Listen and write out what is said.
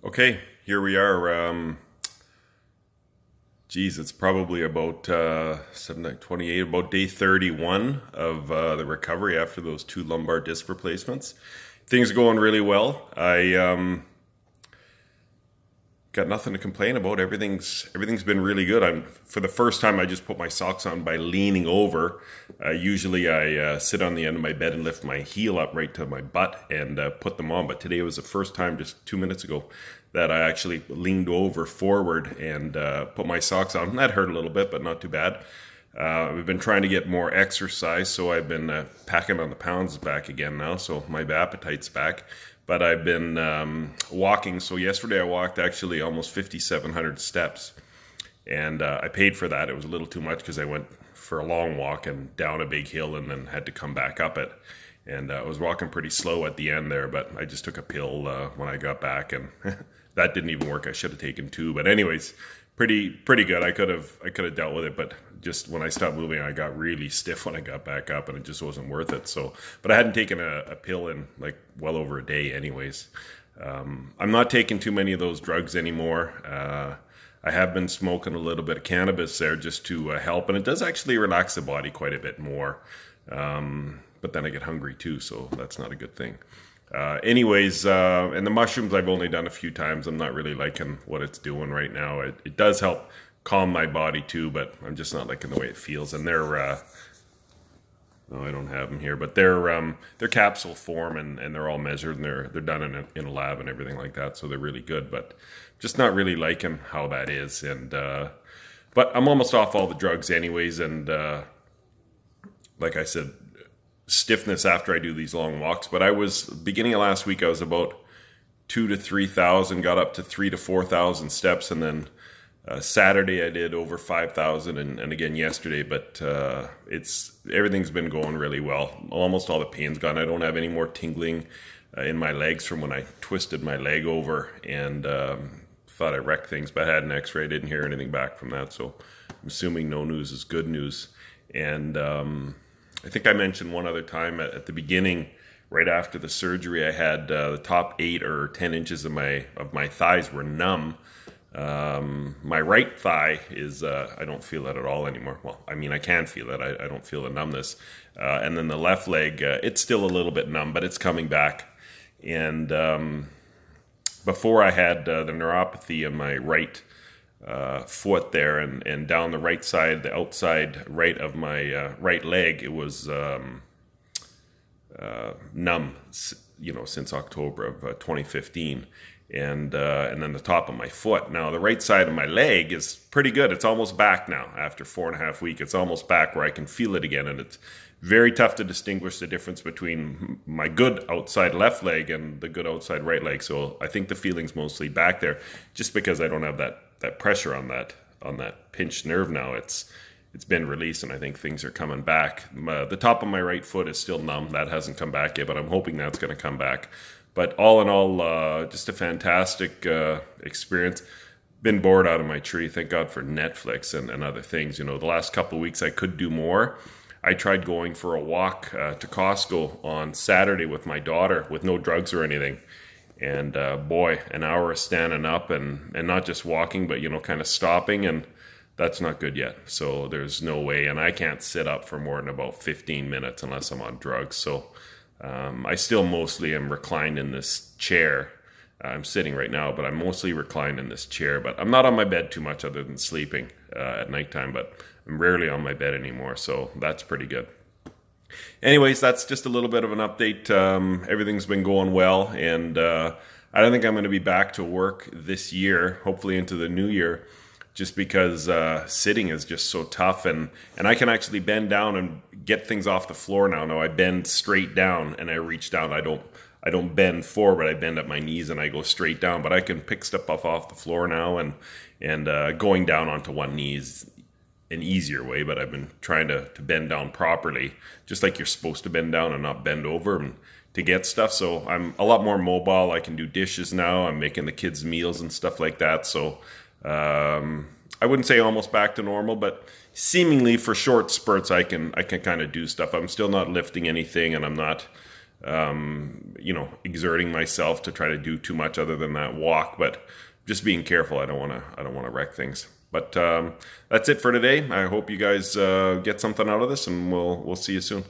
Okay, here we are. Geez, it's probably about 28, about day 31 of the recovery after those two lumbar disc replacements. Things are going really well. I got nothing to complain about. Everything's been really good. For the first time, I just put my socks on by leaning over. Usually, I sit on the end of my bed and lift my heel up right to my butt and put them on. But today was the first time, just 2 minutes ago, that I actually leaned over forward and put my socks on. That hurt a little bit, but not too bad. We've been trying to get more exercise, so I've been packing on the pounds back again now. So my appetite's back. But I've been walking. So yesterday I walked actually almost 5,700 steps. And I paid for that. It was a little too much because I went for a long walk and down a big hill and then had to come back up it. And I was walking pretty slow at the end there, but I just took a pill when I got back, and that didn't even work. I should have taken two. But anyways, pretty good. I could have dealt with it, but just when I stopped moving, I got really stiff when I got back up, and it just wasn't worth it. So, but I hadn't taken a pill in like well over a day anyways. I'm not taking too many of those drugs anymore. I have been smoking a little bit of cannabis there just to help, and it does actually relax the body quite a bit more. But then I get hungry too, so that's not a good thing. Anyways, and the mushrooms I've only done a few times. I'm not really liking what it's doing right now. It does help calm my body too, but I'm just not liking the way it feels. And they're, oh, I don't have them here, but they're capsule form, and they're all measured, and they're done in a lab and everything like that. So they're really good, but just not really liking how that is. And but I'm almost off all the drugs anyways, and like I said, stiffness after I do these long walks. But I was, beginning of last week, I was about 2,000 to 3,000, got up to 3,000 to 4,000 steps, and then Saturday I did over 5,000, and again yesterday. But everything's been going really well. Almost all the pain's gone. I don't have any more tingling in my legs from when I twisted my leg over and thought I wrecked things, but I had an x-ray. Didn't hear anything back from that, so I'm assuming no news is good news. And I think I mentioned one other time at the beginning, right after the surgery, I had the top 8 or 10 inches of my thighs were numb. My right thigh is, I don't feel it at all anymore. Well, I mean, I can feel it. I don't feel the numbness. And then the left leg, it's still a little bit numb, but it's coming back. And before I had the neuropathy in my right foot there, and down the right side, the outside right of my right leg, it was numb, since October of 2015, and then the top of my foot. Now the right side of my leg is pretty good. It's almost back now after 4.5 weeks. It's almost back where I can feel it again, and it's very tough to distinguish the difference between my good outside left leg and the good outside right leg. So I think the feeling's mostly back there, just because I don't have that pressure on that pinched nerve now. It's been released, and I think things are coming back. The top of my right foot is still numb. That hasn't come back yet, but I'm hoping that's going to come back. But all in all, just a fantastic experience. Been bored out of my tree. Thank God for Netflix and other things. The last couple of weeks I could do more. I tried going for a walk to Costco on Saturday with my daughter with no drugs or anything. And boy, an hour of standing up and not just walking, but, kind of stopping, and that's not good yet. So there's no way. And I can't sit up for more than about 15 minutes unless I'm on drugs. So I still mostly am reclined in this chair. I'm sitting right now, but I'm mostly reclined in this chair. But I'm not on my bed too much other than sleeping at nighttime, but I'm rarely on my bed anymore. So that's pretty good. Anyways, that's just a little bit of an update. Everything's been going well, and I don't think I'm going to be back to work this year, hopefully into the new year, just because sitting is just so tough, and I can actually bend down and get things off the floor now. No, I bend straight down and I reach down. I don't bend forward. I bend at my knees and I go straight down, but I can pick stuff up off the floor now, and going down onto one knee is an easier way, but I've been trying to bend down properly, just like you're supposed to bend down and not bend over and to get stuff. So I'm a lot more mobile. I can do dishes now. I'm making the kids meals and stuff like that. So I wouldn't say almost back to normal, but seemingly for short spurts I can kind of do stuff. I'm still not lifting anything, and I'm not you know, exerting myself to try to do too much other than that walk, but just being careful. I don't want to wreck things. But that's it for today. I hope you guys get something out of this, and we'll see you soon.